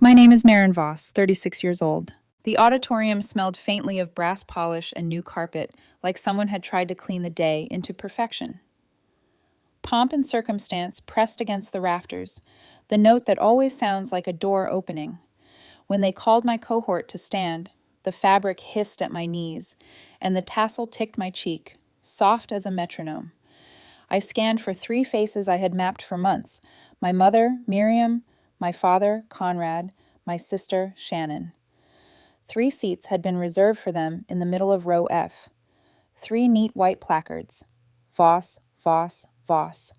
My name is Maren Voss, 36 years old. The auditorium smelled faintly of brass polish and new carpet, like someone had tried to clean the day into perfection. Pomp and circumstance pressed against the rafters, the note that always sounds like a door opening. When they called my cohort to stand, the fabric hissed at my knees, and the tassel ticked my cheek, soft as a metronome. I scanned for 3 faces I had mapped for months: my mother, Miriam, my father, Conrad, my sister, Shannon. 3 seats had been reserved for them in the middle of row F. 3 neat white placards: Voss, Voss, Voss.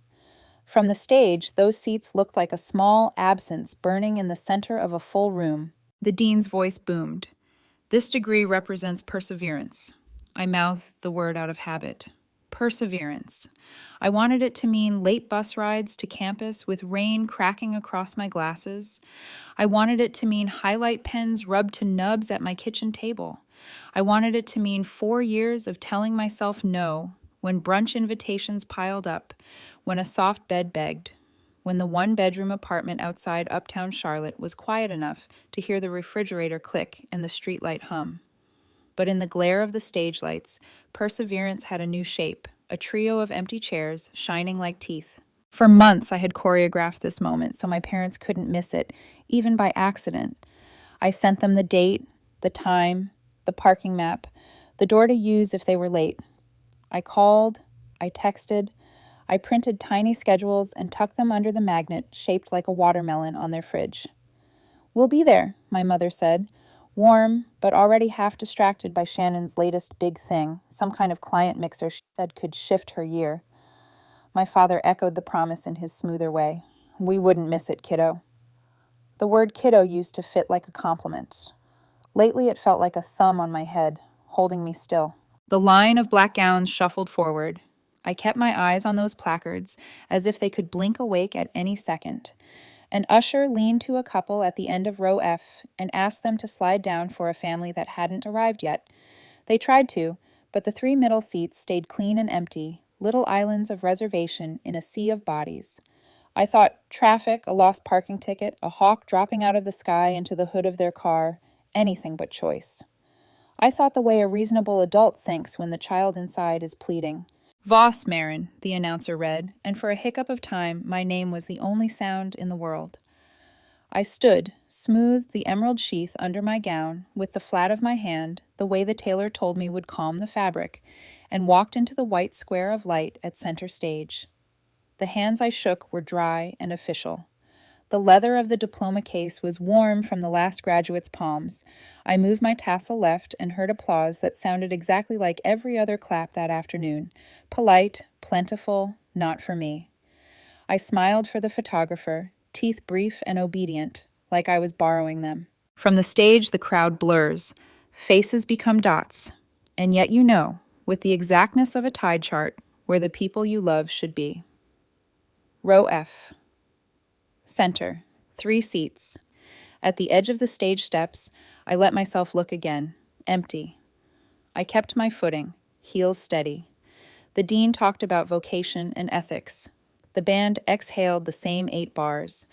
From the stage, those seats looked like a small absence burning in the center of a full room. The dean's voice boomed. "This degree represents perseverance." I mouthed the word out of habit. Perseverance. I wanted it to mean late bus rides to campus with rain cracking across my glasses. I wanted it to mean highlight pens rubbed to nubs at my kitchen table. I wanted it to mean 4 years of telling myself no when brunch invitations piled up, when a soft bed begged, when the 1-bedroom apartment outside uptown Charlotte was quiet enough to hear the refrigerator click and the streetlight hum. But in the glare of the stage lights, perseverance had a new shape, a trio of empty chairs shining like teeth. For months I had choreographed this moment so my parents couldn't miss it, even by accident. I sent them the date, the time, the parking map, the door to use if they were late. I called, I texted, I printed tiny schedules and tucked them under the magnet shaped like a watermelon on their fridge. "We'll be there," my mother said, warm, but already half distracted by Shannon's latest big thing, some kind of client mixer she said could shift her year. My father echoed the promise in his smoother way. "We wouldn't miss it, kiddo." The word kiddo used to fit like a compliment. Lately it felt like a thumb on my head, holding me still. The line of black gowns shuffled forward. I kept my eyes on those placards, as if they could blink awake at any second. An usher leaned to a couple at the end of row F and asked them to slide down for a family that hadn't arrived yet. They tried to, but the 3 middle seats stayed clean and empty, little islands of reservation in a sea of bodies. I thought traffic, a lost parking ticket, a hawk dropping out of the sky into the hood of their car, anything but choice. I thought the way a reasonable adult thinks when the child inside is pleading. "Voss, Maren," the announcer read, and for a hiccup of time, my name was the only sound in the world. I stood, smoothed the emerald sheath under my gown with the flat of my hand, the way the tailor told me would calm the fabric, and walked into the white square of light at center stage. The hands I shook were dry and official. The leather of the diploma case was warm from the last graduate's palms. I moved my tassel left and heard applause that sounded exactly like every other clap that afternoon. Polite, plentiful, not for me. I smiled for the photographer, teeth brief and obedient, like I was borrowing them. From the stage, the crowd blurs. Faces become dots. And yet you know, with the exactness of a tide chart, where the people you love should be. Row F. Center, 3 seats. At the edge of the stage steps, I let myself look again, empty. I kept my footing, heels steady. The dean talked about vocation and ethics. The band exhaled the same 8 bars.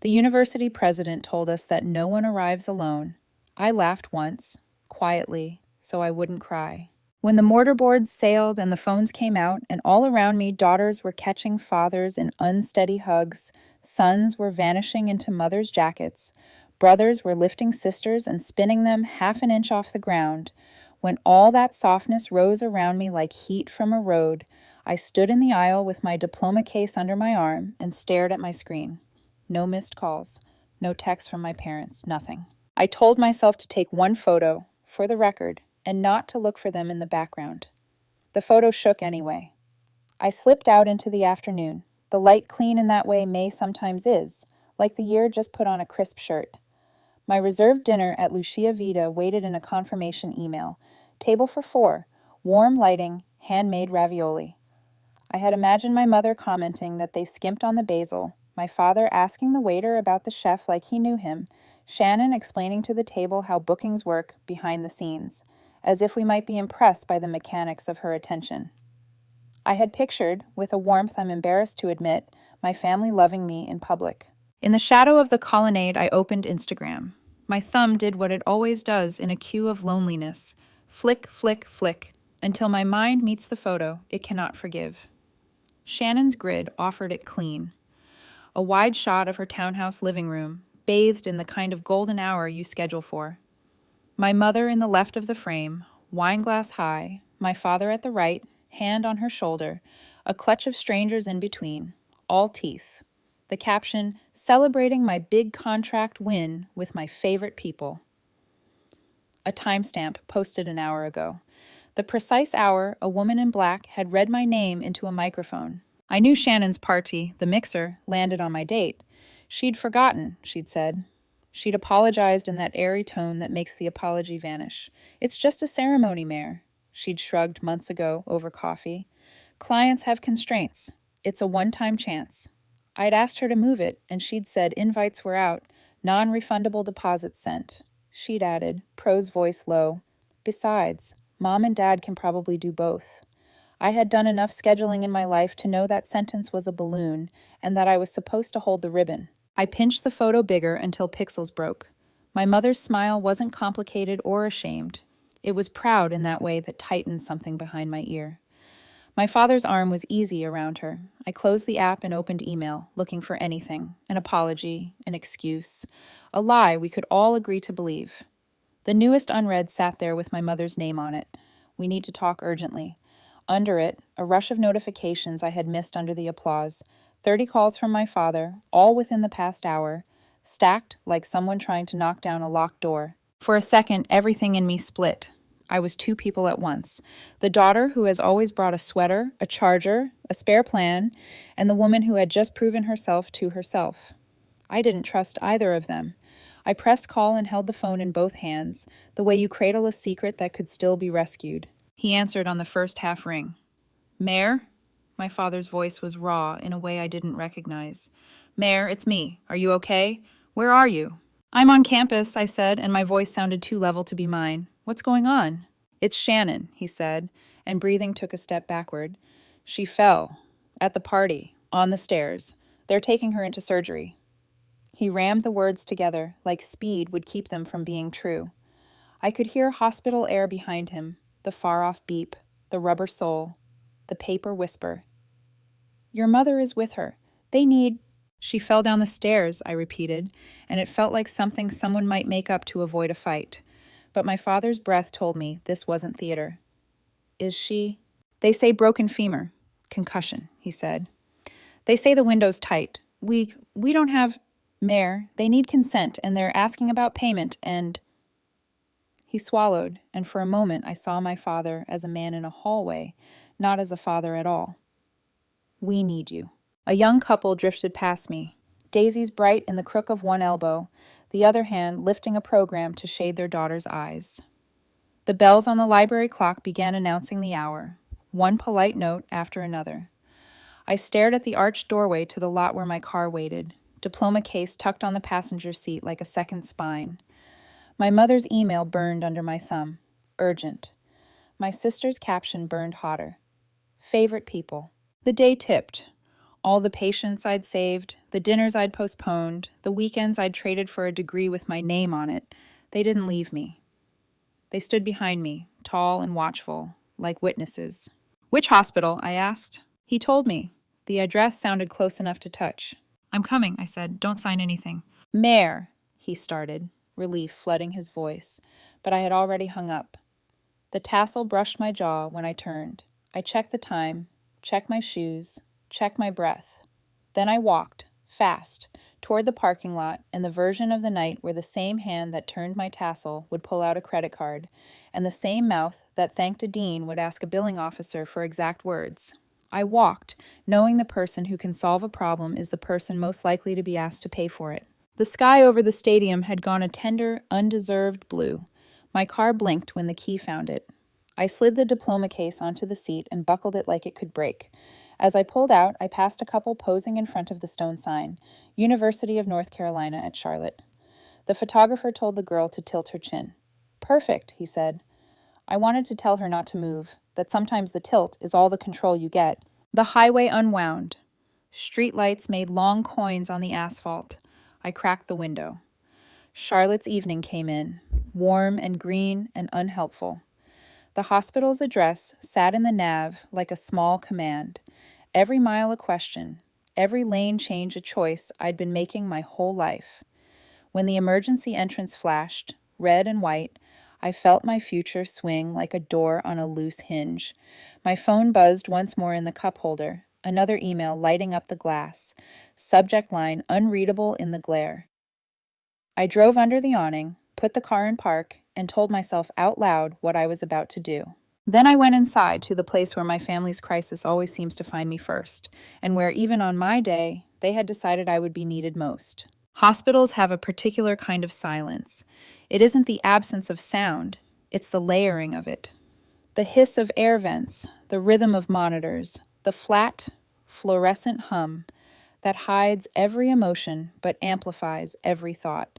The university president told us that no one arrives alone. I laughed once, quietly, so I wouldn't cry. When the mortarboards sailed and the phones came out, and all around me daughters were catching fathers in unsteady hugs, sons were vanishing into mothers' jackets, brothers were lifting sisters and spinning them half an inch off the ground, when all that softness rose around me like heat from a road, I stood in the aisle with my diploma case under my arm and stared at my screen. No missed calls, no texts from my parents, nothing. I told myself to take one photo, for the record, and not to look for them in the background. The photo shook anyway. I slipped out into the afternoon, the light clean in that way May sometimes is, like the year just put on a crisp shirt. My reserved dinner at Lucia Vita waited in a confirmation email. Table for 4, warm lighting, handmade ravioli. I had imagined my mother commenting that they skimped on the basil, my father asking the waiter about the chef like he knew him, Shannon explaining to the table how bookings work behind the scenes, as if we might be impressed by the mechanics of her attention. I had pictured, with a warmth I'm embarrassed to admit, my family loving me in public. In the shadow of the colonnade, I opened Instagram. My thumb did what it always does in a queue of loneliness. Flick, flick, flick, until my mind meets the photo it cannot forgive. Shannon's grid offered it clean. A wide shot of her townhouse living room, bathed in the kind of golden hour you schedule for. My mother in the left of the frame, wineglass high, my father at the right, hand on her shoulder, a clutch of strangers in between, all teeth. The caption, celebrating my big contract win with my favorite people. A timestamp posted an hour ago. The precise hour a woman in black had read my name into a microphone. I knew Shannon's party, the mixer, landed on my date. She'd forgotten, she'd said. She'd apologized in that airy tone that makes the apology vanish. It's just a ceremony, Mayor. She'd shrugged months ago over coffee. Clients have constraints. It's a one-time chance. I'd asked her to move it, and she'd said invites were out, non-refundable deposits sent. She'd added, Pro's voice low, besides, Mom and Dad can probably do both. I had done enough scheduling in my life to know that sentence was a balloon and that I was supposed to hold the ribbon. I pinched the photo bigger until pixels broke. My mother's smile wasn't complicated or ashamed. It was proud in that way that tightened something behind my ear. My father's arm was easy around her. I closed the app and opened email, looking for anything, an apology, an excuse, a lie we could all agree to believe. The newest unread sat there with my mother's name on it. We need to talk urgently. Under it, a rush of notifications I had missed under the applause, 30 calls from my father, all within the past hour, stacked like someone trying to knock down a locked door. For a second, everything in me split. I was two people at once. The daughter who has always brought a sweater, a charger, a spare plan, and the woman who had just proven herself to herself. I didn't trust either of them. I pressed call and held the phone in both hands, the way you cradle a secret that could still be rescued. He answered on the first half ring. Mayor? My father's voice was raw in a way I didn't recognize. Mayor, it's me. Are you okay? Where are you? I'm on campus, I said, and my voice sounded too level to be mine. What's going on? It's Shannon, he said, and breathing took a step backward. She fell. At the party. On the stairs. They're taking her into surgery. He rammed the words together, like speed would keep them from being true. I could hear hospital air behind him, the far-off beep, the rubber sole, the paper whisper. Your mother is with her. They need... She fell down the stairs, I repeated, and it felt like something someone might make up to avoid a fight. But my father's breath told me this wasn't theater. Is she? They say broken femur. Concussion, he said. They say the window's tight. We don't have... Mayor, they need consent, and they're asking about payment, and... He swallowed, and for a moment I saw my father as a man in a hallway, not as a father at all. We need you. A young couple drifted past me, daisies bright in the crook of one elbow, the other hand lifting a program to shade their daughter's eyes. The bells on the library clock began announcing the hour, one polite note after another. I stared at the arched doorway to the lot where my car waited, diploma case tucked on the passenger seat like a second spine. My mother's email burned under my thumb. Urgent. My sister's caption burned hotter. Favorite people. The day tipped. All the patients I'd saved, the dinners I'd postponed, the weekends I'd traded for a degree with my name on it, they didn't leave me. They stood behind me, tall and watchful, like witnesses. Which hospital? I asked. He told me. The address sounded close enough to touch. I'm coming, I said. Don't sign anything. Mayor, he started, relief flooding his voice, but I had already hung up. The tassel brushed my jaw when I turned. I checked the time, checked my shoes, checked my breath. Then I walked, fast, toward the parking lot and the version of the night where the same hand that turned my tassel would pull out a credit card, and the same mouth that thanked a dean would ask a billing officer for exact words. I walked, knowing the person who can solve a problem is the person most likely to be asked to pay for it. The sky over the stadium had gone a tender, undeserved blue. My car blinked when the key found it. I slid the diploma case onto the seat and buckled it like it could break. As I pulled out, I passed a couple posing in front of the stone sign, University of North Carolina at Charlotte. The photographer told the girl to tilt her chin. Perfect, he said. I wanted to tell her not to move, that sometimes the tilt is all the control you get. The highway unwound. Street lights made long coins on the asphalt. I cracked the window. Charlotte's evening came in, warm and green and unhelpful. The hospital's address sat in the nav like a small command, every mile a question, every lane change a choice I'd been making my whole life. When the emergency entrance flashed, red and white, I felt my future swing like a door on a loose hinge. My phone buzzed once more in the cup holder, another email lighting up the glass, subject line unreadable in the glare. I drove under the awning, put the car in park, and told myself out loud what I was about to do. Then I went inside to the place where my family's crisis always seems to find me first, and where even on my day, they had decided I would be needed most. Hospitals have a particular kind of silence. It isn't the absence of sound, it's the layering of it. The hiss of air vents, the rhythm of monitors, the flat, fluorescent hum that hides every emotion but amplifies every thought.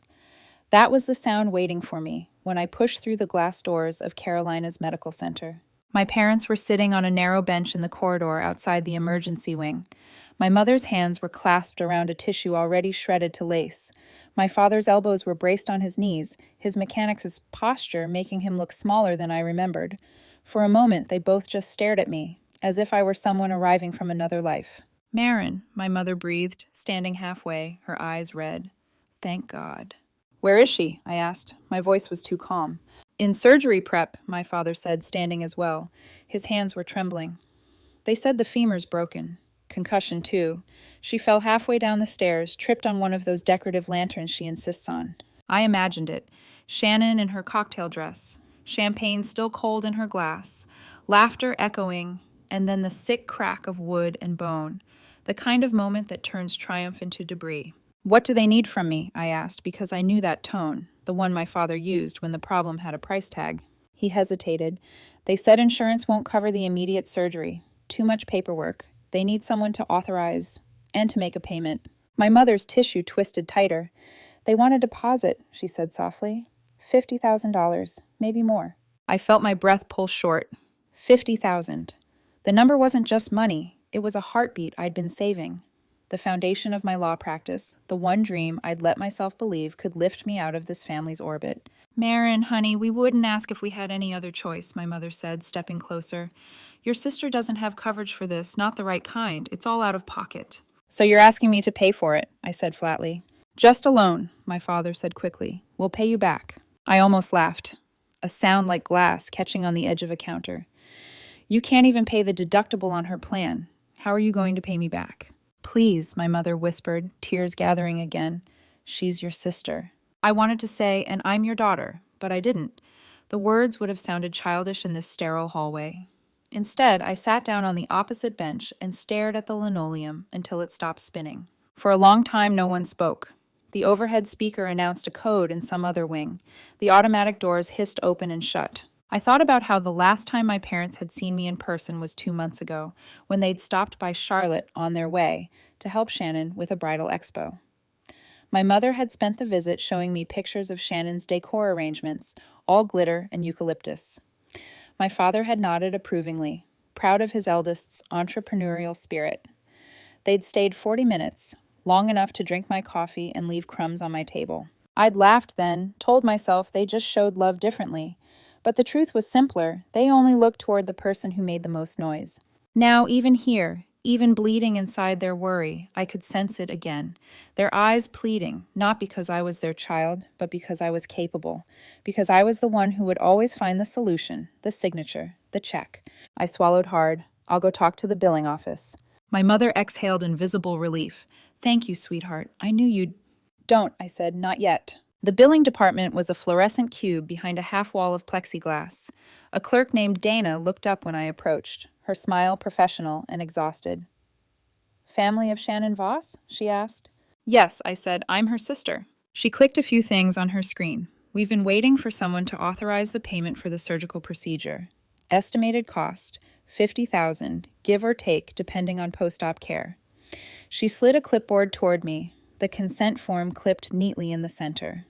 That was the sound waiting for me when I pushed through the glass doors of Carolina's medical center. My parents were sitting on a narrow bench in the corridor outside the emergency wing. My mother's hands were clasped around a tissue already shredded to lace. My father's elbows were braced on his knees, his mechanic's posture making him look smaller than I remembered. For a moment, they both just stared at me, as if I were someone arriving from another life. "Marin," my mother breathed, standing halfway, her eyes red. "Thank God." "Where is she?" I asked. My voice was too calm. "In surgery prep," my father said, standing as well. His hands were trembling. "They said the femur's broken. Concussion, too. She fell halfway down the stairs, tripped on one of those decorative lanterns she insists on." I imagined it. Shannon in her cocktail dress, champagne still cold in her glass, laughter echoing, and then the sick crack of wood and bone, the kind of moment that turns triumph into debris. "What do they need from me?" I asked, because I knew that tone, the one my father used when the problem had a price tag. He hesitated. "They said insurance won't cover the immediate surgery. Too much paperwork. They need someone to authorize and to make a payment." My mother's tissue twisted tighter. "They want a deposit," she said softly. $50,000, maybe more. I felt my breath pull short. 50,000. The number wasn't just money. It was a heartbeat I'd been saving. The foundation of my law practice, the one dream I'd let myself believe could lift me out of this family's orbit. "Marin, honey, we wouldn't ask if we had any other choice," my mother said, stepping closer. "Your sister doesn't have coverage for this, not the right kind. It's all out of pocket." "So you're asking me to pay for it," I said flatly. "Just a loan," my father said quickly. "We'll pay you back." I almost laughed, a sound like glass catching on the edge of a counter. "You can't even pay the deductible on her plan. How are you going to pay me back?" "Please," my mother whispered, tears gathering again. "She's your sister." I wanted to say, "and I'm your daughter," but I didn't. The words would have sounded childish in this sterile hallway. Instead, I sat down on the opposite bench and stared at the linoleum until it stopped spinning. For a long time, no one spoke. The overhead speaker announced a code in some other wing. The automatic doors hissed open and shut. I thought about how the last time my parents had seen me in person was 2 months ago, when they'd stopped by Charlotte on their way to help Shannon with a bridal expo. My mother had spent the visit showing me pictures of Shannon's decor arrangements, all glitter and eucalyptus. My father had nodded approvingly, proud of his eldest's entrepreneurial spirit. They'd stayed 40 minutes, long enough to drink my coffee and leave crumbs on my table. I'd laughed then, told myself they just showed love differently. But the truth was simpler. They only looked toward the person who made the most noise. Now, even here, even bleeding inside their worry, I could sense it again. Their eyes pleading, not because I was their child, but because I was capable. Because I was the one who would always find the solution, the signature, the check. I swallowed hard. "I'll go talk to the billing office." My mother exhaled in visible relief. "Thank you, sweetheart. I knew you'd—" "Don't," I said, "not yet." The billing department was a fluorescent cube behind a half wall of plexiglass. A clerk named Dana looked up when I approached, her smile professional and exhausted. "Family of Shannon Voss?" she asked. "Yes," I said, "I'm her sister." She clicked a few things on her screen. "We've been waiting for someone to authorize the payment for the surgical procedure. Estimated cost, $50,000, give or take, depending on post-op care." She slid a clipboard toward me, the consent form clipped neatly in the center.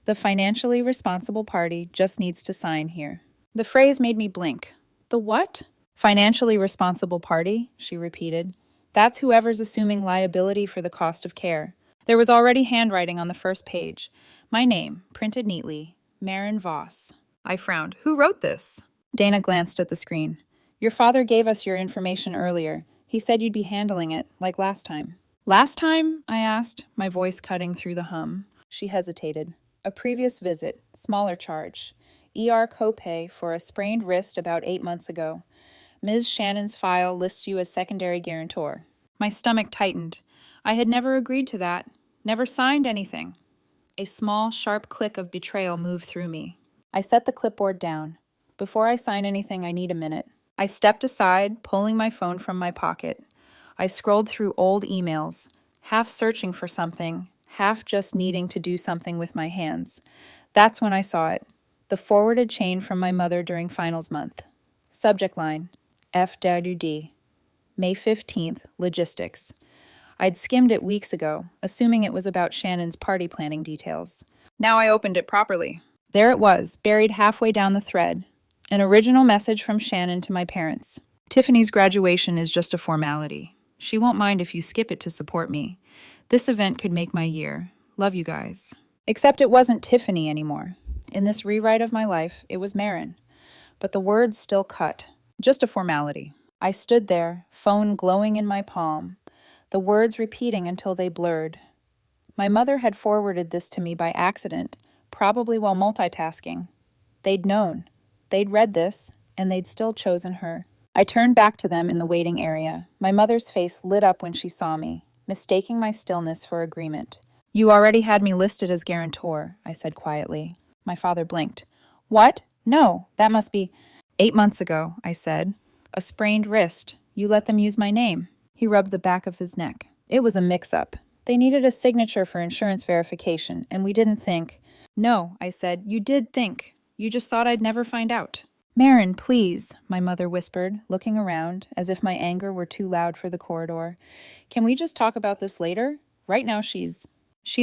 "The financially responsible party just needs to sign here." The phrase made me blink. "The what?" "Financially responsible party," she repeated. "That's whoever's assuming liability for the cost of care. There was already handwriting on the first page. My name, printed neatly, Marin Voss. I frowned. Who wrote this? Dana glanced at the screen. Your father gave us your information earlier. He said you'd be handling it, like last time. Last time? I asked, my voice cutting through the hum. She hesitated. A previous visit, smaller charge. ER copay for a sprained wrist about 8 months ago. Ms. Shannon's file lists you as secondary guarantor. My stomach tightened. I had never agreed to that, never signed anything. A small, sharp click of betrayal moved through me. I set the clipboard down. Before I sign anything, I need a minute. I stepped aside, pulling my phone from my pocket. I scrolled through old emails, half searching for something, half just needing to do something with my hands. That's when I saw it. The forwarded chain from my mother during finals month. Subject line, F-D, May 15th, logistics. I'd skimmed it weeks ago, assuming it was about Shannon's party planning details. Now I opened it properly. There it was, buried halfway down the thread. An original message from Shannon to my parents. Tiffany's graduation is just a formality. She won't mind if you skip it to support me. This event could make my year. Love you guys. Except it wasn't Tiffany anymore. In this rewrite of my life, it was Marin. But the words still cut. Just a formality. I stood there, phone glowing in my palm, the words repeating until they blurred. My mother had forwarded this to me by accident, probably while multitasking. They'd known. They'd read this, and they'd still chosen her. I turned back to them in the waiting area. My mother's face lit up when she saw me, mistaking my stillness for agreement. You already had me listed as guarantor, I said quietly. My father blinked. What? No, that must be... 8 months ago, I said. A sprained wrist. You let them use my name. He rubbed the back of his neck. It was a mix-up. They needed a signature for insurance verification, and we didn't think... No, I said, you did think. You just thought I'd never find out. Marin, please, my mother whispered, looking around, as if my anger were too loud for the corridor. Can we just talk about this later? Right now she's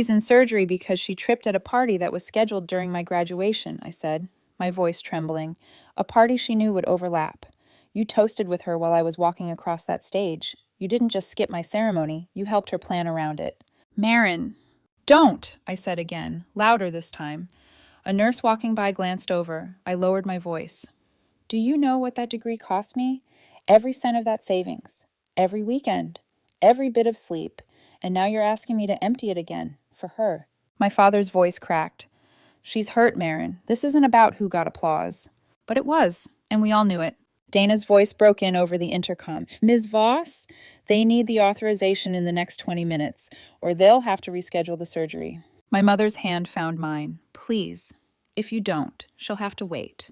in surgery because she tripped at a party that was scheduled during my graduation, I said, my voice trembling. A party she knew would overlap. You toasted with her while I was walking across that stage. You didn't just skip my ceremony, you helped her plan around it. Marin. Don't, I said again, louder this time. A nurse walking by glanced over. I lowered my voice. Do you know what that degree cost me? Every cent of that savings. Every weekend. Every bit of sleep. And now you're asking me to empty it again. For her. My father's voice cracked. She's hurt, Marin. This isn't about who got applause. But it was, and we all knew it. Dana's voice broke in over the intercom. Ms. Voss, they need the authorization in the next 20 minutes, or they'll have to reschedule the surgery. My mother's hand found mine. Please. If you don't, she'll have to wait.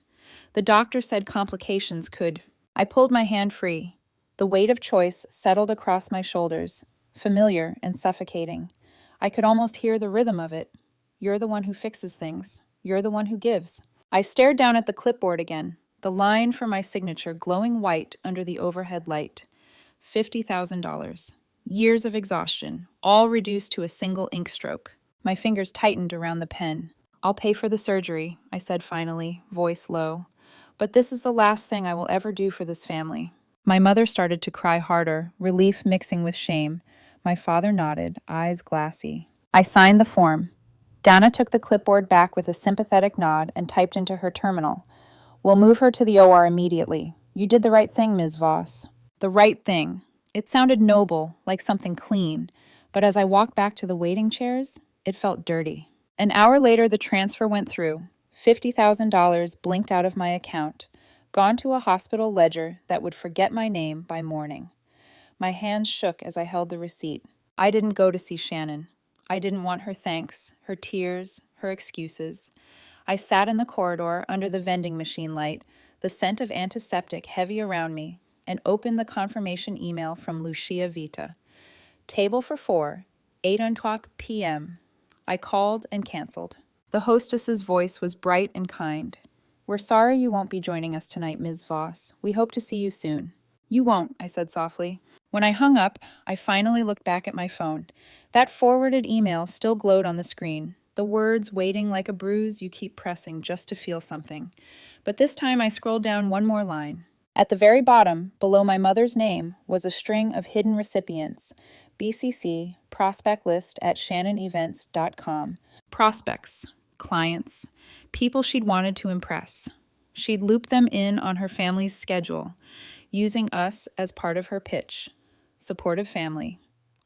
The doctor said complications could... I pulled my hand free. The weight of choice settled across my shoulders, familiar and suffocating. I could almost hear the rhythm of it. You're the one who fixes things. You're the one who gives. I stared down at the clipboard again, the line for my signature glowing white under the overhead light. $50,000. Years of exhaustion, all reduced to a single ink stroke. My fingers tightened around the pen. I'll pay for the surgery, I said finally, voice low. But this is the last thing I will ever do for this family. My mother started to cry harder, relief mixing with shame. My father nodded, eyes glassy. I signed the form. Dana took the clipboard back with a sympathetic nod and typed into her terminal. We'll move her to the OR immediately. You did the right thing, Ms. Voss. The right thing. It sounded noble, like something clean. But as I walked back to the waiting chairs, it felt dirty. An hour later, the transfer went through. $50,000 blinked out of my account, gone to a hospital ledger that would forget my name by morning. My hands shook as I held the receipt. I didn't go to see Shannon. I didn't want her thanks, her tears, her excuses. I sat in the corridor under the vending machine light, the scent of antiseptic heavy around me, and opened the confirmation email from Lucia Vita. Table for 4, 8:00 p.m. I called and canceled. The hostess's voice was bright and kind. We're sorry you won't be joining us tonight, Ms. Voss. We hope to see you soon. You won't, I said softly. When I hung up, I finally looked back at my phone. That forwarded email still glowed on the screen, the words waiting like a bruise you keep pressing just to feel something. But this time I scrolled down one more line. At the very bottom, below my mother's name, was a string of hidden recipients, BCC, prospect list at shannonevents.com. Prospects, clients, people she'd wanted to impress. She'd looped them in on her family's schedule, using us as part of her pitch. Supportive family.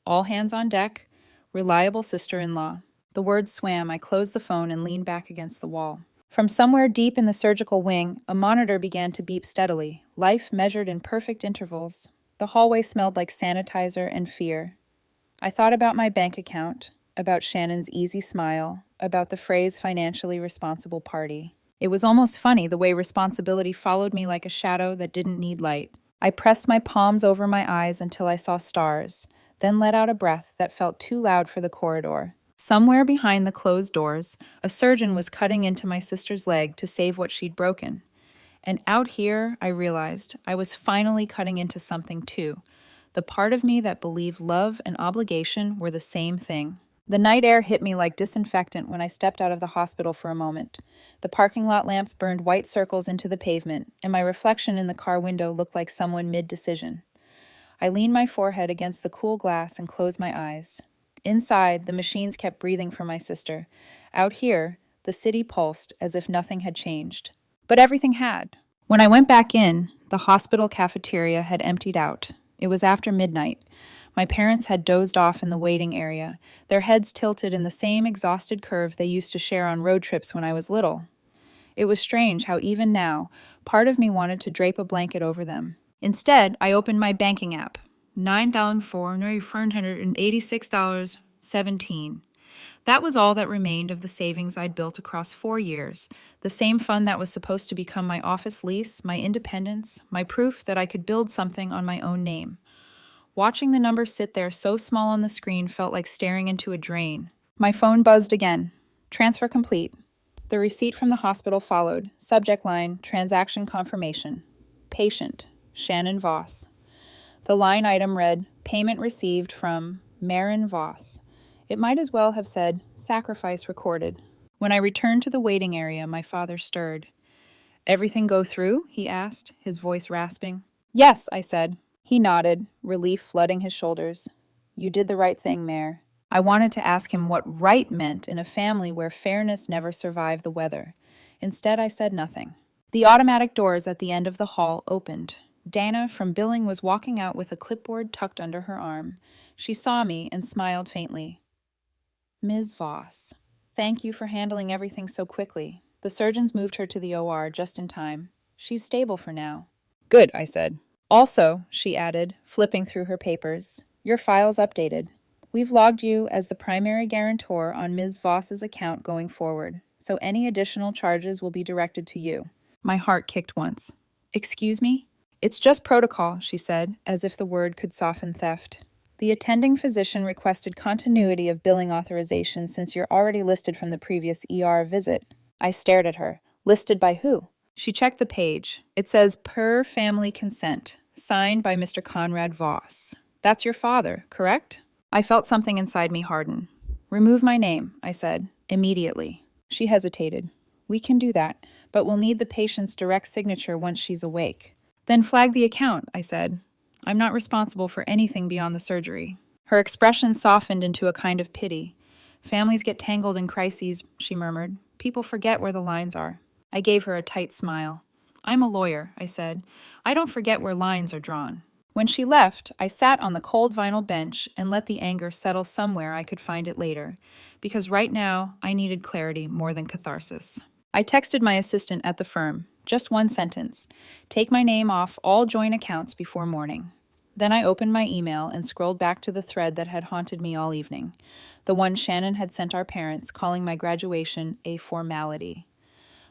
All hands on deck. Reliable sister-in-law. The words swam. I closed the phone and leaned back against the wall. From somewhere deep in the surgical wing, a monitor began to beep steadily, life measured in perfect intervals. The hallway smelled like sanitizer and fear. I thought about my bank account, about Shannon's easy smile, about the phrase financially responsible party. It was almost funny the way responsibility followed me like a shadow that didn't need light. I pressed my palms over my eyes until I saw stars, then let out a breath that felt too loud for the corridor. Somewhere behind the closed doors, a surgeon was cutting into my sister's leg to save what she'd broken. And out here, I realized, I was finally cutting into something too. The part of me that believed love and obligation were the same thing. The night air hit me like disinfectant when I stepped out of the hospital for a moment. The parking lot lamps burned white circles into the pavement, and my reflection in the car window looked like someone mid-decision. I leaned my forehead against the cool glass and closed my eyes. Inside, the machines kept breathing for my sister. Out here, the city pulsed as if nothing had changed. But everything had. When I went back in, the hospital cafeteria had emptied out. It was after midnight. My parents had dozed off in the waiting area, their heads tilted in the same exhausted curve they used to share on road trips when I was little. It was strange how even now, part of me wanted to drape a blanket over them. Instead, I opened my banking app. $9,486.17. That was all that remained of the savings I'd built across 4 years, the same fund that was supposed to become my office lease, my independence, my proof that I could build something on my own name. Watching the number sit there so small on the screen felt like staring into a drain. My phone buzzed again. Transfer complete. The receipt from the hospital followed. Subject line, transaction confirmation. Patient, Shannon Voss. The line item read, payment received from Marin Voss. It might as well have said, sacrifice recorded. When I returned to the waiting area, my father stirred. Everything go through? He asked, his voice rasping. Yes, I said. He nodded, relief flooding his shoulders. You did the right thing, Mayor. I wanted to ask him what right meant in a family where fairness never survived the weather. Instead, I said nothing. The automatic doors at the end of the hall opened. Dana from billing was walking out with a clipboard tucked under her arm. She saw me and smiled faintly. Ms. Voss, thank you for handling everything so quickly. The surgeons moved her to the OR just in time. She's stable for now. Good, I said. Also, she added, flipping through her papers, your file's updated. We've logged you as the primary guarantor on Ms. Voss's account going forward, so any additional charges will be directed to you. My heart kicked once. Excuse me? It's just protocol, she said, as if the word could soften theft. The attending physician requested continuity of billing authorization since you're already listed from the previous ER visit. I stared at her. Listed by who? She checked the page. It says, per family consent, signed by Mr. Conrad Voss. That's your father, correct? I felt something inside me harden. Remove my name, I said, immediately. She hesitated. We can do that, but we'll need the patient's direct signature once she's awake. Then flag the account, I said. I'm not responsible for anything beyond the surgery. Her expression softened into a kind of pity. Families get tangled in crises, she murmured. People forget where the lines are. I gave her a tight smile. I'm a lawyer, I said. I don't forget where lines are drawn. When she left, I sat on the cold vinyl bench and let the anger settle somewhere I could find it later, because right now I needed clarity more than catharsis. I texted my assistant at the firm, just one sentence. Take my name off all joint accounts before morning. Then I opened my email and scrolled back to the thread that had haunted me all evening, the one Shannon had sent our parents, calling my graduation a formality.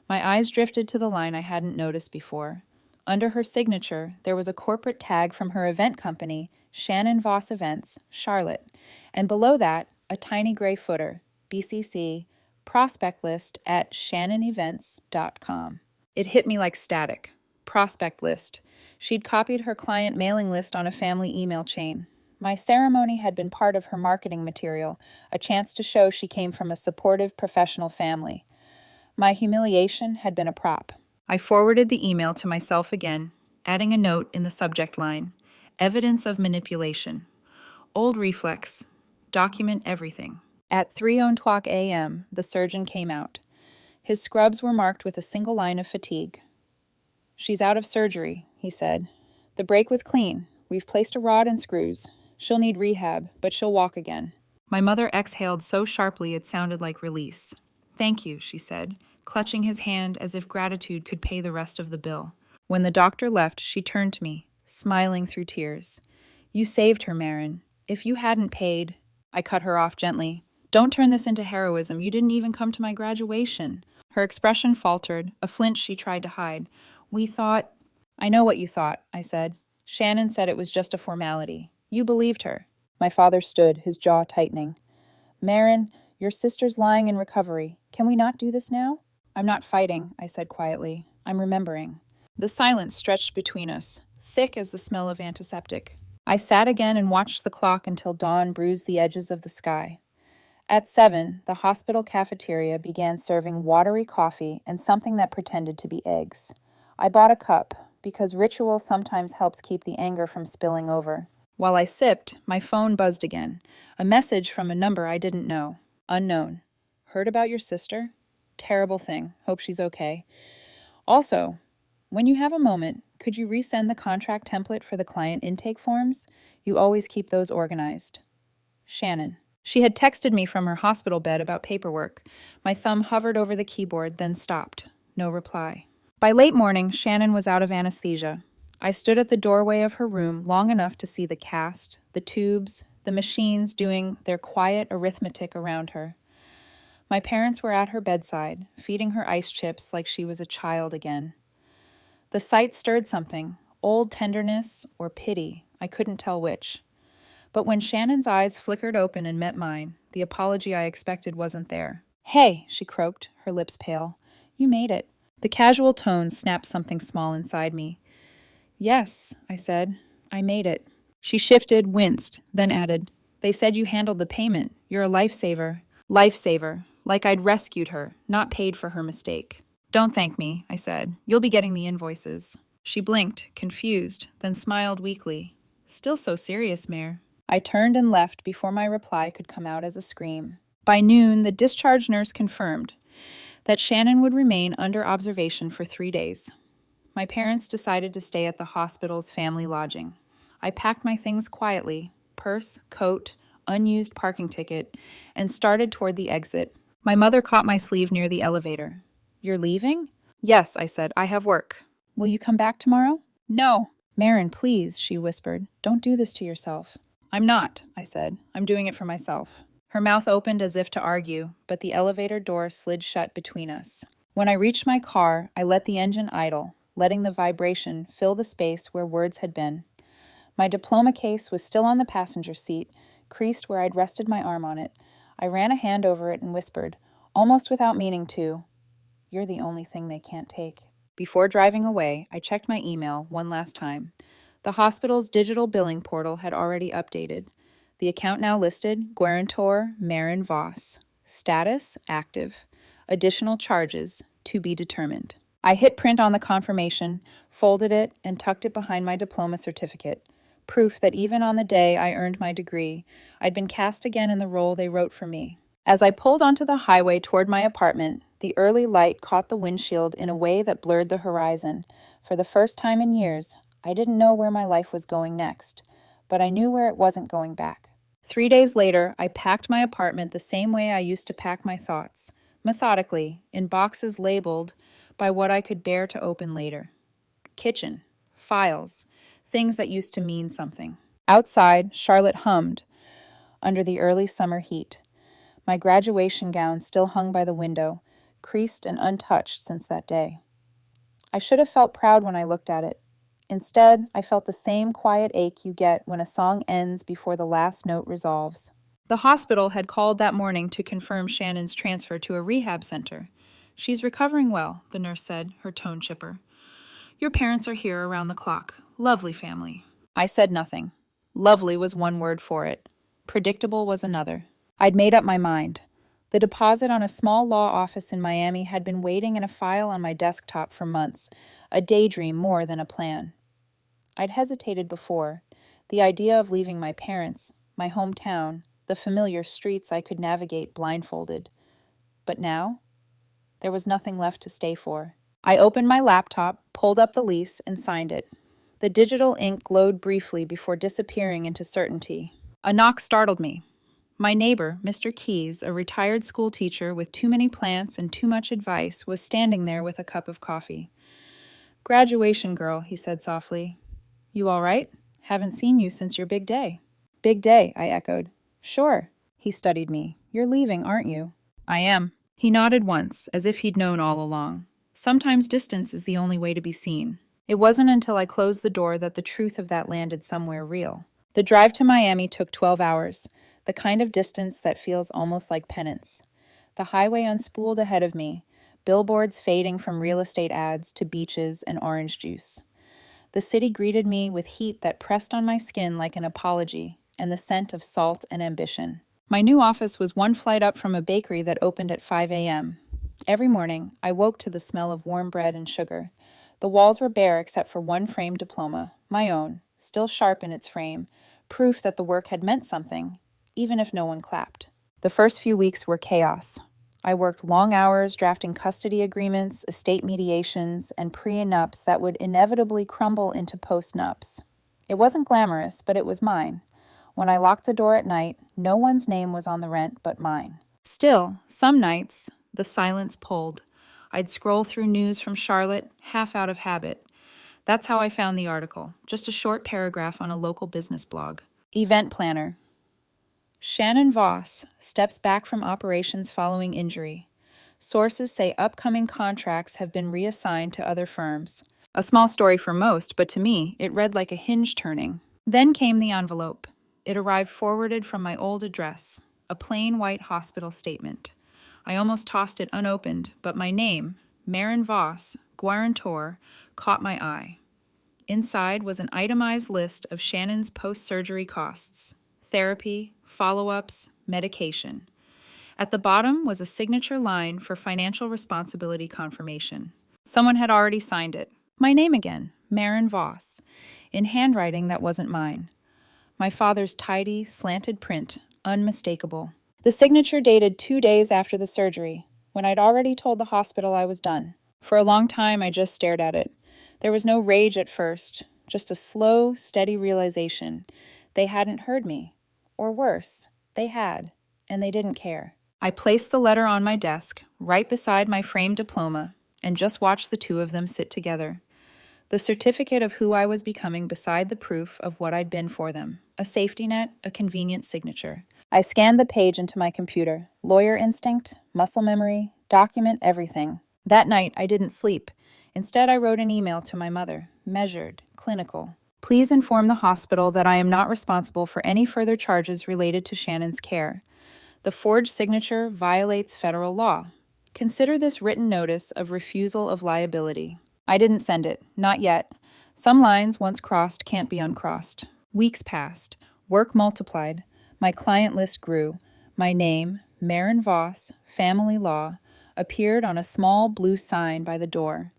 My eyes drifted to the line I hadn't noticed before. Under her signature, there was a corporate tag from her event company, Shannon Voss Events, Charlotte, and below that, a tiny gray footer, BCC, prospect list at shannonevents.com. It hit me like static. Prospect list. She'd copied her client mailing list on a family email chain. My ceremony had been part of her marketing material, a chance to show she came from a supportive professional family. My humiliation had been a prop. I forwarded the email to myself again, adding a note in the subject line, evidence of manipulation. Old reflex. Document everything. At 3:00 a.m., the surgeon came out. His scrubs were marked with a single line of fatigue. "She's out of surgery," he said. "The break was clean. We've placed a rod and screws. She'll need rehab, but she'll walk again." My mother exhaled so sharply it sounded like release. "Thank you," she said, clutching his hand as if gratitude could pay the rest of the bill. When the doctor left, she turned to me, smiling through tears. "You saved her, Marin. If you hadn't paid—" I cut her off gently. "Don't turn this into heroism. You didn't even come to my graduation." Her expression faltered, a flinch she tried to hide. "We thought—" "I know what you thought," I said. "Shannon said it was just a formality. You believed her." My father stood, his jaw tightening. "Marin, your sister's lying in recovery. Can we not do this now?" "I'm not fighting," I said quietly. "I'm remembering." The silence stretched between us, thick as the smell of antiseptic. I sat again and watched the clock until dawn bruised the edges of the sky. At 7, the hospital cafeteria began serving watery coffee and something that pretended to be eggs. I bought a cup, because ritual sometimes helps keep the anger from spilling over. While I sipped, my phone buzzed again. A message from a number I didn't know. Unknown. "Heard about your sister? Terrible thing. Hope she's okay. Also, when you have a moment, could you resend the contract template for the client intake forms? You always keep those organized. Shannon." She had texted me from her hospital bed about paperwork. My thumb hovered over the keyboard, then stopped. No reply. By late morning, Shannon was out of anesthesia. I stood at the doorway of her room long enough to see the cast, the tubes, the machines doing their quiet arithmetic around her. My parents were at her bedside, feeding her ice chips like she was a child again. The sight stirred something, old tenderness or pity, I couldn't tell which. But when Shannon's eyes flickered open and met mine, the apology I expected wasn't there. "Hey," she croaked, her lips pale. "You made it." The casual tone snapped something small inside me. "Yes," I said. "I made it." She shifted, winced, then added, "They said you handled the payment. You're a lifesaver." Lifesaver, like I'd rescued her, not paid for her mistake. "Don't thank me," I said. "You'll be getting the invoices." She blinked, confused, then smiled weakly. "Still so serious, Mare." I turned and left before my reply could come out as a scream. By noon, the discharge nurse confirmed that Shannon would remain under observation for 3 days. My parents decided to stay at the hospital's family lodging. I packed my things quietly, purse, coat, unused parking ticket, and started toward the exit. My mother caught my sleeve near the elevator. "You're leaving?" "Yes," I said. "I have work." "Will you come back tomorrow?" "No." "Marin, please," she whispered. "Don't do this to yourself." "I'm not," I said. "I'm doing it for myself." Her mouth opened as if to argue, but the elevator door slid shut between us. When I reached my car, I let the engine idle, letting the vibration fill the space where words had been. My diploma case was still on the passenger seat, creased where I'd rested my arm on it. I ran a hand over it and whispered, almost without meaning to, "You're the only thing they can't take." Before driving away, I checked my email one last time. The hospital's digital billing portal had already updated. The account now listed Guarantor Marin Voss. Status active. Additional charges to be determined. I hit print on the confirmation, folded it, and tucked it behind my diploma certificate. Proof that even on the day I earned my degree, I'd been cast again in the role they wrote for me. As I pulled onto the highway toward my apartment, the early light caught the windshield in a way that blurred the horizon. For the first time in years, I didn't know where my life was going next, but I knew where it wasn't going back. 3 days later, I packed my apartment the same way I used to pack my thoughts, methodically, in boxes labeled by what I could bear to open later. Kitchen, files, things that used to mean something. Outside, Charlotte hummed under the early summer heat. My graduation gown still hung by the window, creased and untouched since that day. I should have felt proud when I looked at it. Instead, I felt the same quiet ache you get when a song ends before the last note resolves. The hospital had called that morning to confirm Shannon's transfer to a rehab center. "She's recovering well," the nurse said, her tone chipper. "Your parents are here around the clock. Lovely family." I said nothing. Lovely was one word for it. Predictable was another. I'd made up my mind. The deposit on a small law office in Miami had been waiting in a file on my desktop for months, a daydream more than a plan. I'd hesitated before, the idea of leaving my parents, my hometown, the familiar streets I could navigate blindfolded. But now, there was nothing left to stay for. I opened my laptop, pulled up the lease, and signed it. The digital ink glowed briefly before disappearing into certainty. A knock startled me. My neighbor, Mr. Keyes, a retired school teacher with too many plants and too much advice, was standing there with a cup of coffee. "Graduation girl," he said softly. "You all right? Haven't seen you since your big day." "Big day," I echoed. "Sure." He studied me. "You're leaving, aren't you?" "I am." He nodded once, as if he'd known all along. Sometimes distance is the only way to be seen. It wasn't until I closed the door that the truth of that landed somewhere real. The drive to Miami took 12 hours, the kind of distance that feels almost like penance. The highway unspooled ahead of me, billboards fading from real estate ads to beaches and orange juice. The city greeted me with heat that pressed on my skin like an apology, and the scent of salt and ambition. My new office was one flight up from a bakery that opened at 5 a.m. Every morning, I woke to the smell of warm bread and sugar. The walls were bare except for one framed diploma, my own, still sharp in its frame, proof that the work had meant something, even if no one clapped. The first few weeks were chaos. I worked long hours drafting custody agreements, estate mediations, and pre-nups that would inevitably crumble into post-nups. It wasn't glamorous, but it was mine. When I locked the door at night, no one's name was on the rent but mine. Still, some nights, the silence pulled. I'd scroll through news from Charlotte, half out of habit. That's how I found the article, just a short paragraph on a local business blog. Event planner. Shannon Voss steps back from operations following injury. Sources say upcoming contracts have been reassigned to other firms. A small story for most, but to me, it read like a hinge turning. Then came the envelope. It arrived forwarded from my old address, a plain white hospital statement. I almost tossed it unopened, but my name, Maren Voss, guarantor, caught my eye. Inside was an itemized list of Shannon's post-surgery costs: therapy, follow-ups, medication. At the bottom was a signature line for financial responsibility confirmation. Someone had already signed it. My name again, Maren Voss, in handwriting that wasn't mine. My father's tidy, slanted print, unmistakable. The signature dated 2 days after the surgery, when I'd already told the hospital I was done. For a long time, I just stared at it. There was no rage at first, just a slow, steady realization. They hadn't heard me. Or worse, they had, and they didn't care. I placed the letter on my desk, right beside my framed diploma, and just watched the two of them sit together. The certificate of who I was becoming beside the proof of what I'd been for them. A safety net, a convenient signature. I scanned the page into my computer. Lawyer instinct, muscle memory, document everything. That night, I didn't sleep. Instead, I wrote an email to my mother, measured, clinical. Please inform the hospital that I am not responsible for any further charges related to Shannon's care. The forged signature violates federal law. Consider this written notice of refusal of liability. I didn't send it, not yet. Some lines, once crossed, can't be uncrossed. Weeks passed. Work multiplied. My client list grew. My name, Maren Voss, Family Law, appeared on a small blue sign by the door.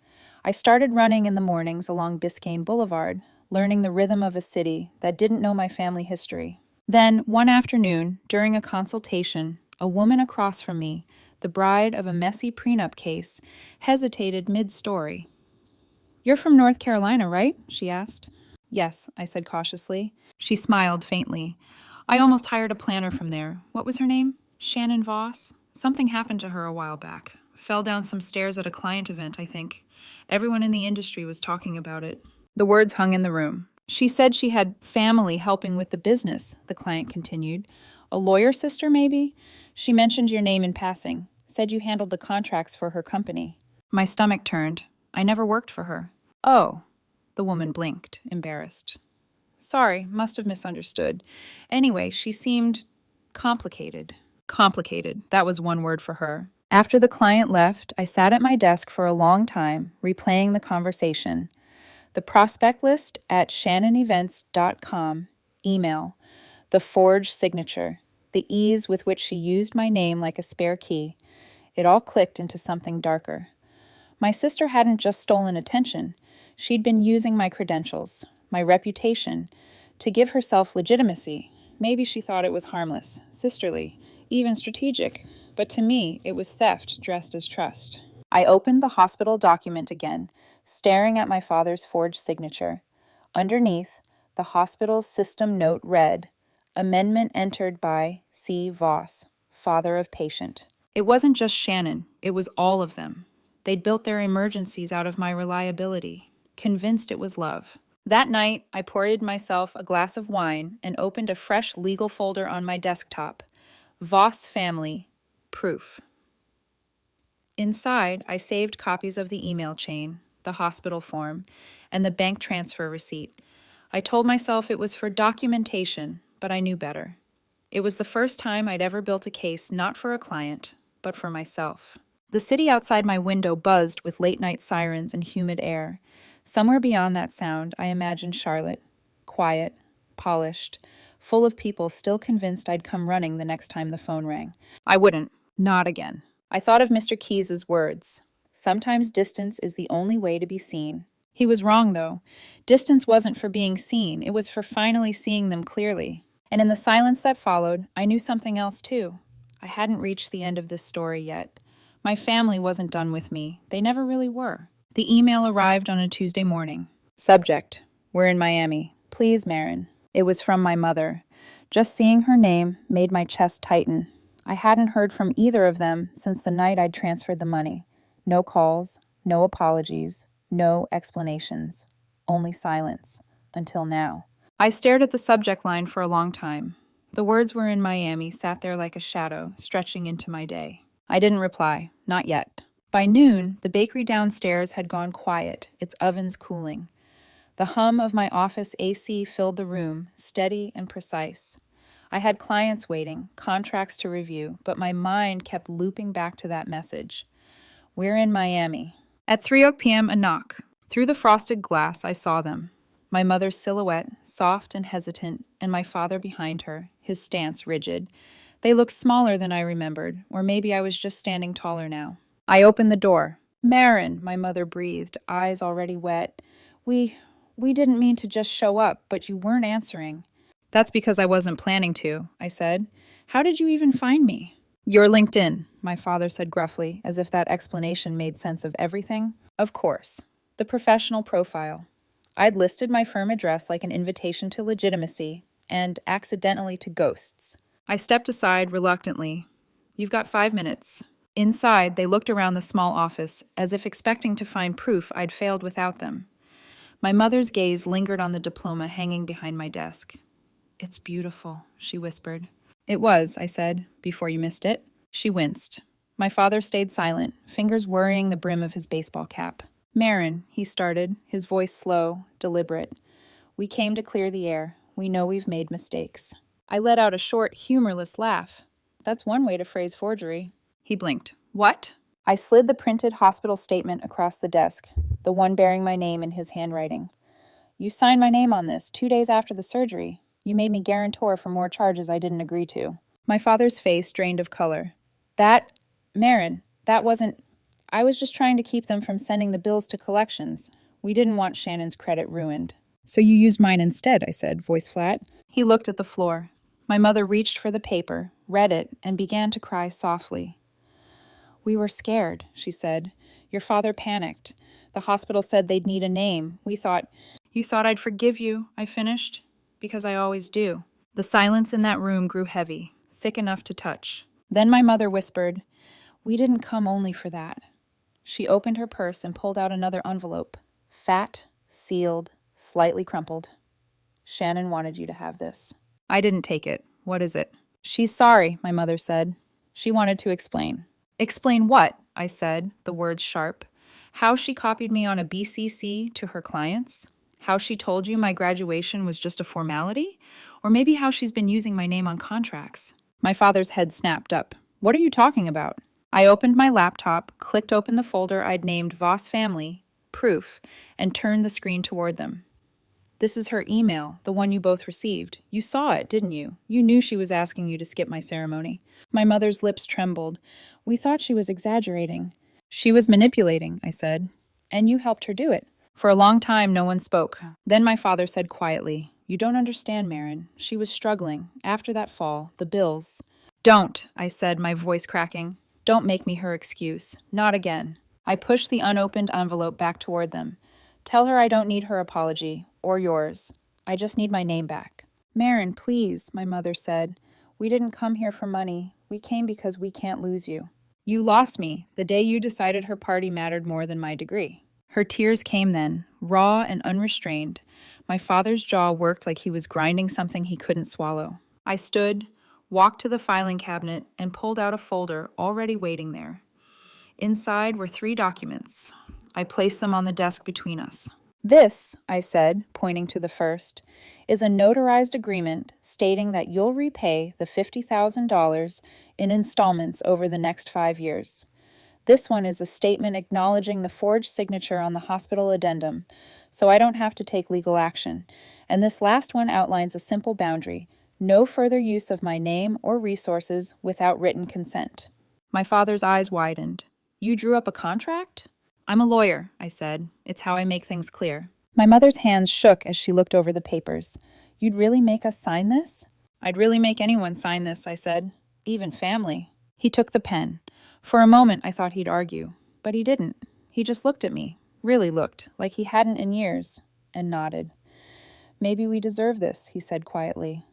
I started running in the mornings along Biscayne Boulevard, learning the rhythm of a city that didn't know my family history. Then, one afternoon, during a consultation, a woman across from me, the bride of a messy prenup case, hesitated mid-story. "You're from North Carolina, right?" she asked. "Yes," I said cautiously. She smiled faintly. "I almost hired a planner from there. What was her name? Shannon Voss? Something happened to her a while back. Fell down some stairs at a client event, I think. Everyone in the industry was talking about it." The words hung in the room. "She said she had family helping with the business," the client continued. "A lawyer sister, maybe? She mentioned your name in passing. Said you handled the contracts for her company." My stomach turned. I never worked for her. "Oh." The woman blinked, embarrassed. "Sorry, must have misunderstood. Anyway, she seemed complicated." Complicated, that was one word for her. After the client left, I sat at my desk for a long time, replaying the conversation. The prospect list at shannonevents.com, email, the forged signature, the ease with which she used my name like a spare key. It all clicked into something darker. My sister hadn't just stolen attention. She'd been using my credentials, my reputation, to give herself legitimacy. Maybe she thought it was harmless, sisterly, even strategic, but to me, it was theft dressed as trust. I opened the hospital document again, staring at my father's forged signature. Underneath, the hospital's system note read, "Amendment entered by C. Voss, father of patient." It wasn't just Shannon, it was all of them. They'd built their emergencies out of my reliability, convinced it was love. That night, I poured myself a glass of wine and opened a fresh legal folder on my desktop. Voss family, proof. Inside, I saved copies of the email chain, the hospital form, and the bank transfer receipt. I told myself it was for documentation, but I knew better. It was the first time I'd ever built a case not for a client, but for myself. The city outside my window buzzed with late-night sirens and humid air. Somewhere beyond that sound, I imagined Charlotte, quiet, polished, full of people still convinced I'd come running the next time the phone rang. I wouldn't. Not again. I thought of Mr. Keyes's words. Sometimes distance is the only way to be seen. He was wrong, though. Distance wasn't for being seen. It was for finally seeing them clearly. And in the silence that followed, I knew something else, too. I hadn't reached the end of this story yet. My family wasn't done with me. They never really were. The email arrived on a Tuesday morning. Subject: We're in Miami. Please, Marin. It was from my mother. Just seeing her name made my chest tighten. I hadn't heard from either of them since the night I'd transferred the money. No calls, no apologies, no explanations. Only silence. Until now. I stared at the subject line for a long time. The words "were in Miami" sat there like a shadow, stretching into my day. I didn't reply. Not yet. By noon, the bakery downstairs had gone quiet, its ovens cooling. The hum of my office AC filled the room, steady and precise. I had clients waiting, contracts to review, but my mind kept looping back to that message. We're in Miami. At 3 p.m., a knock. Through the frosted glass, I saw them. My mother's silhouette, soft and hesitant, and my father behind her, his stance rigid. They looked smaller than I remembered, or maybe I was just standing taller now. I opened the door. "Marin," my mother breathed, eyes already wet. We didn't mean to just show up, but you weren't answering." "That's because I wasn't planning to," I said. "How did you even find me?" "Your LinkedIn," my father said gruffly, as if that explanation made sense of everything. Of course. The professional profile. I'd listed my firm address like an invitation to legitimacy, and accidentally to ghosts. I stepped aside reluctantly. "You've got 5 minutes." Inside, they looked around the small office, as if expecting to find proof I'd failed without them. My mother's gaze lingered on the diploma hanging behind my desk. "It's beautiful," she whispered. "It was," I said, "before you missed it." She winced. My father stayed silent, fingers worrying the brim of his baseball cap. "Marin," he started, his voice slow, deliberate. "We came to clear the air. We know we've made mistakes." I let out a short, humorless laugh. "That's one way to phrase forgery." He blinked. "What?" I slid the printed hospital statement across the desk, the one bearing my name in his handwriting. "You signed my name on this 2 days after the surgery. You made me guarantor for more charges I didn't agree to." My father's face drained of color. Marin, that wasn't... I was just trying to keep them from sending the bills to collections. We didn't want Shannon's credit ruined." "So you used mine instead," I said, voice flat. He looked at the floor. My mother reached for the paper, read it, and began to cry softly. "We were scared," she said. "Your father panicked. The hospital said they'd need a name. We thought..." "You thought I'd forgive you," I finished. "Because I always do." The silence in that room grew heavy, thick enough to touch. Then my mother whispered, "We didn't come only for that." She opened her purse and pulled out another envelope. Fat, sealed, slightly crumpled. "Shannon wanted you to have this." I didn't take it. "What is it?" "She's sorry," my mother said. She wanted to explain. "Explain what?" I said, the words sharp. "How she copied me on a BCC to her clients? How she told you my graduation was just a formality? Or maybe how she's been using my name on contracts?" My father's head snapped up. "What are you talking about?" I opened my laptop, clicked open the folder I'd named Voss Family, Proof, and turned the screen toward them. "This is her email, the one you both received. You saw it, didn't you? You knew she was asking you to skip my ceremony." My mother's lips trembled. "We thought she was exaggerating." "She was manipulating," I said. "And you helped her do it." For a long time, no one spoke. Then my father said quietly, You don't understand, Marin. She was struggling. After that fall, the bills. Don't, I said, my voice cracking. Don't make me her excuse. Not again. I pushed the unopened envelope back toward them. Tell her I don't need her apology, or yours. I just need my name back. Marin, please, my mother said. We didn't come here for money. We came because we can't lose you. You lost me the day you decided her party mattered more than my degree. Her tears came then, raw and unrestrained. My father's jaw worked like he was grinding something he couldn't swallow. I stood, walked to the filing cabinet, and pulled out a folder already waiting there. Inside were 3 documents. I placed them on the desk between us. This, I said, pointing to the first, is a notarized agreement stating that you'll repay the $50,000 in installments over the next 5 years. This one is a statement acknowledging the forged signature on the hospital addendum, so I don't have to take legal action. And this last one outlines a simple boundary: no further use of my name or resources without written consent. My father's eyes widened. You drew up a contract? I'm a lawyer, I said. It's how I make things clear. My mother's hands shook as she looked over the papers. You'd really make us sign this? I'd really make anyone sign this, I said. Even family. He took the pen. For a moment, I thought he'd argue, but he didn't. He just looked at me, really looked, like he hadn't in years, and nodded. Maybe we deserve this, he said quietly.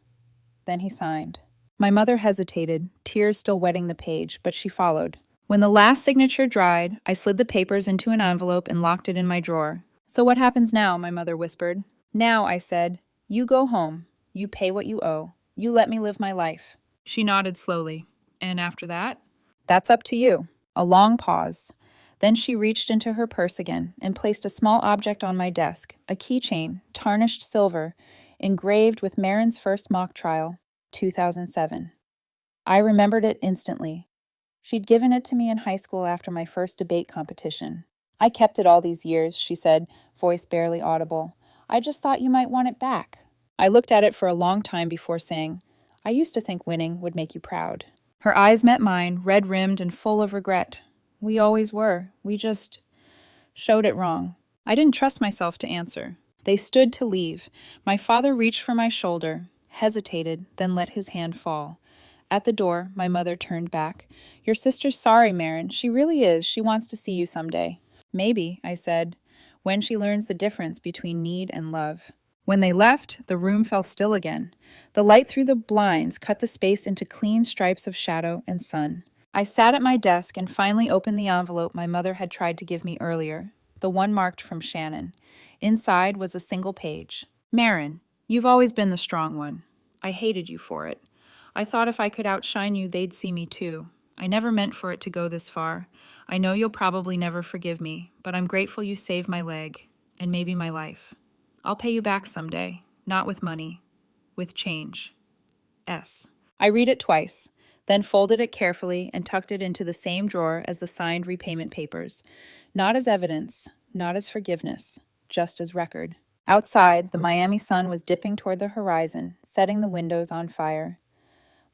Then he signed. My mother hesitated, tears still wetting the page, but she followed. When the last signature dried, I slid the papers into an envelope and locked it in my drawer. So what happens now, my mother whispered. Now, I said, you go home. You pay what you owe. You let me live my life. She nodded slowly. And after that? That's up to you. A long pause. Then she reached into her purse again and placed a small object on my desk, a keychain, tarnished silver, engraved with Marin's first mock trial, 2007. I remembered it instantly. She'd given it to me in high school after my first debate competition. I kept it all these years, she said, voice barely audible. I just thought you might want it back. I looked at it for a long time before saying, I used to think winning would make you proud. Her eyes met mine, red-rimmed and full of regret. We always were. We just showed it wrong. I didn't trust myself to answer. They stood to leave. My father reached for my shoulder, hesitated, then let his hand fall. At the door, my mother turned back. Your sister's sorry, Marin. She really is. She wants to see you someday. Maybe, I said, when she learns the difference between need and love. When they left, the room fell still again. The light through the blinds cut the space into clean stripes of shadow and sun. I sat at my desk and finally opened the envelope my mother had tried to give me earlier, the one marked from Shannon. Inside was a single page. Marin, you've always been the strong one. I hated you for it. I thought if I could outshine you, they'd see me too. I never meant for it to go this far. I know you'll probably never forgive me, but I'm grateful you saved my leg, and maybe my life. I'll pay you back someday, not with money, with change. S. I read it twice, then folded it carefully and tucked it into the same drawer as the signed repayment papers. Not as evidence, not as forgiveness, just as record. Outside, the Miami sun was dipping toward the horizon, setting the windows on fire.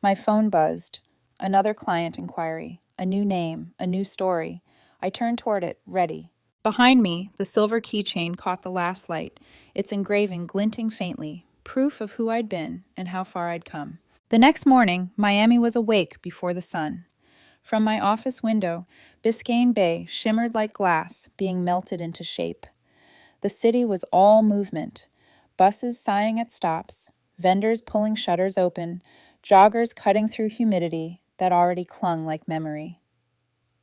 My phone buzzed. Another client inquiry. A new name, a new story. I turned toward it, ready. Behind me, the silver keychain caught the last light, its engraving glinting faintly, proof of who I'd been and how far I'd come. The next morning, Miami was awake before the sun. From my office window, Biscayne Bay shimmered like glass, being melted into shape. The city was all movement. Buses sighing at stops, vendors pulling shutters open, joggers cutting through humidity that already clung like memory.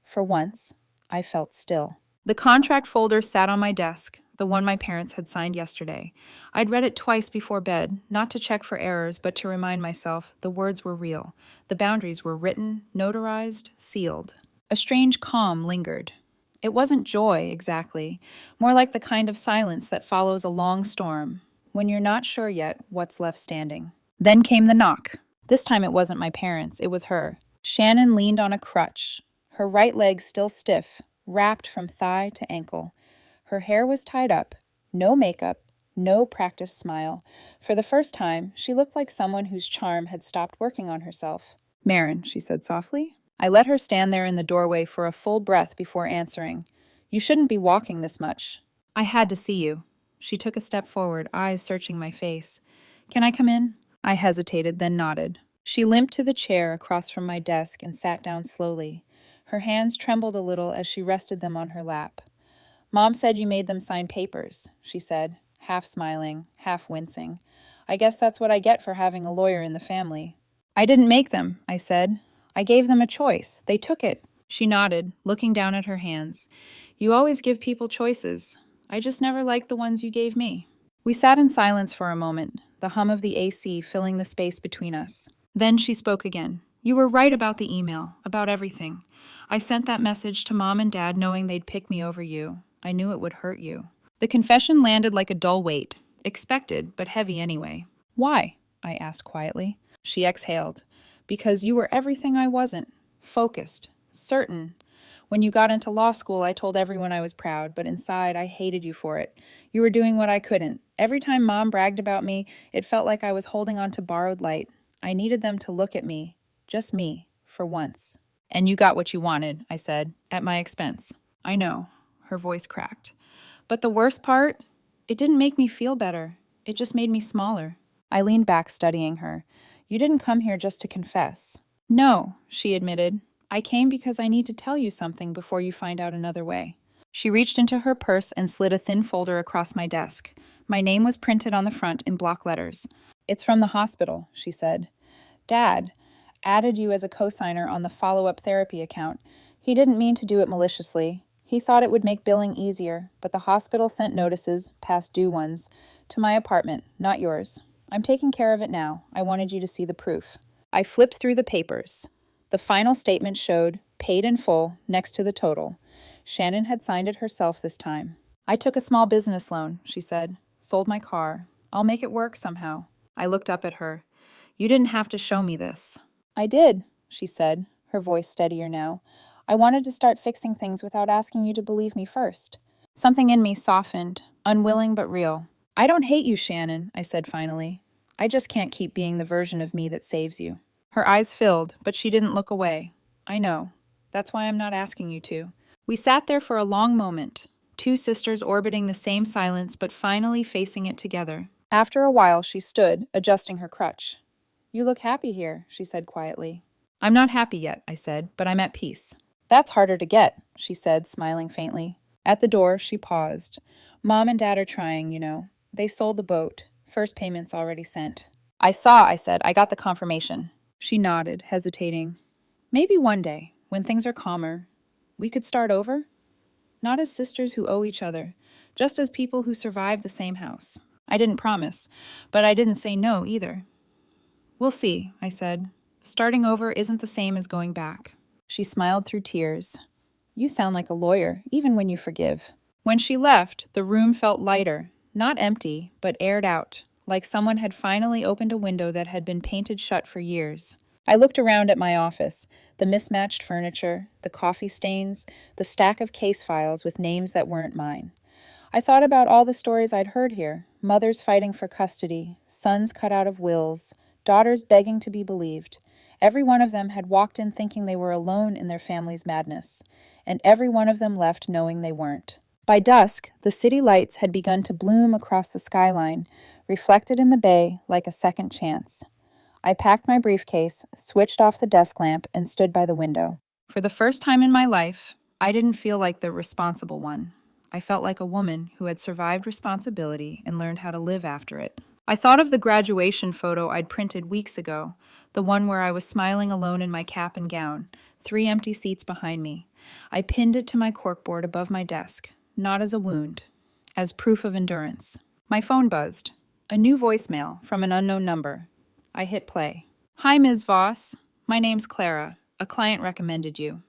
For once, I felt still. The contract folder sat on my desk, the one my parents had signed yesterday. I'd read it twice before bed, not to check for errors, but to remind myself the words were real. The boundaries were written, notarized, sealed. A strange calm lingered. It wasn't joy, exactly, more like the kind of silence that follows a long storm, when you're not sure yet what's left standing. Then came the knock. This time it wasn't my parents, it was her. Shannon leaned on a crutch, her right leg still stiff, wrapped from thigh to ankle. Her hair was tied up, no makeup, no practiced smile. For the first time, she looked like someone whose charm had stopped working on herself. Marin, she said softly. I let her stand there in the doorway for a full breath before answering. You shouldn't be walking this much. I had to see you. She took a step forward, eyes searching my face. Can I come in? I hesitated, then nodded. She limped to the chair across from my desk and sat down slowly. Her hands trembled a little as she rested them on her lap. Mom said you made them sign papers, she said, half smiling, half wincing. I guess that's what I get for having a lawyer in the family. I didn't make them, I said. I gave them a choice. They took it. She nodded, looking down at her hands. You always give people choices. I just never liked the ones you gave me. We sat in silence for a moment, the hum of the AC filling the space between us. Then she spoke again. You were right about the email, about everything. I sent that message to Mom and Dad knowing they'd pick me over you. I knew it would hurt you. The confession landed like a dull weight. Expected, but heavy anyway. Why? I asked quietly. She exhaled. Because you were everything I wasn't. Focused. Certain. When you got into law school, I told everyone I was proud, but inside I hated you for it. You were doing what I couldn't. Every time Mom bragged about me, it felt like I was holding on to borrowed light. I needed them to look at me. Just me. For once. And you got what you wanted, I said, at my expense. I know. Her voice cracked. But the worst part? It didn't make me feel better. It just made me smaller. I leaned back, studying her. You didn't come here just to confess. No, she admitted. I came because I need to tell you something before you find out another way. She reached into her purse and slid a thin folder across my desk. My name was printed on the front in block letters. It's from the hospital, she said. Dad added you as a cosigner on the follow-up therapy account. He didn't mean to do it maliciously. He thought it would make billing easier, but the hospital sent notices, past due ones, to my apartment, not yours. I'm taking care of it now. I wanted you to see the proof. I flipped through the papers. The final statement showed, paid in full, next to the total. Shannon had signed it herself this time. I took a small business loan, she said. Sold my car. I'll make it work somehow. I looked up at her. You didn't have to show me this. I did, she said, her voice steadier now. I wanted to start fixing things without asking you to believe me first. Something in me softened, unwilling but real. I don't hate you, Shannon, I said finally. I just can't keep being the version of me that saves you. Her eyes filled, but she didn't look away. I know. That's why I'm not asking you to. We sat there for a long moment, two sisters orbiting the same silence but finally facing it together. After a while, she stood, adjusting her crutch. You look happy here, she said quietly. I'm not happy yet, I said, but I'm at peace. That's harder to get, she said, smiling faintly. At the door, she paused. Mom and Dad are trying, you know. They sold the boat. First payment's already sent. I said. I got the confirmation. She nodded, hesitating. Maybe one day, when things are calmer, we could start over? Not as sisters who owe each other, just as people who survive the same house. I didn't promise, but I didn't say no either. We'll see, I said. Starting over isn't the same as going back. She smiled through tears. You sound like a lawyer, even when you forgive. When she left, the room felt lighter, not empty, but aired out, like someone had finally opened a window that had been painted shut for years. I looked around at my office, the mismatched furniture, the coffee stains, the stack of case files with names that weren't mine. I thought about all the stories I'd heard here, mothers fighting for custody, sons cut out of wills, daughters begging to be believed. Every one of them had walked in thinking they were alone in their family's madness, and every one of them left knowing they weren't. By dusk, the city lights had begun to bloom across the skyline, reflected in the bay like a second chance. I packed my briefcase, switched off the desk lamp, and stood by the window. For the first time in my life, I didn't feel like the responsible one. I felt like a woman who had survived responsibility and learned how to live after it. I thought of the graduation photo I'd printed weeks ago, the one where I was smiling alone in my cap and gown, 3 empty seats behind me. I pinned it to my corkboard above my desk, not as a wound, as proof of endurance. My phone buzzed. A new voicemail from an unknown number. I hit play. Hi, Ms. Voss. My name's Clara. A client recommended you.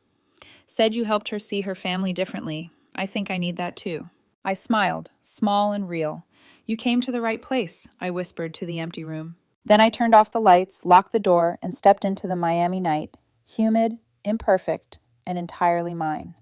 Said you helped her see her family differently. I think I need that too. I smiled, small and real. You came to the right place, I whispered to the empty room. Then I turned off the lights, locked the door, and stepped into the Miami night, humid, imperfect, and entirely mine.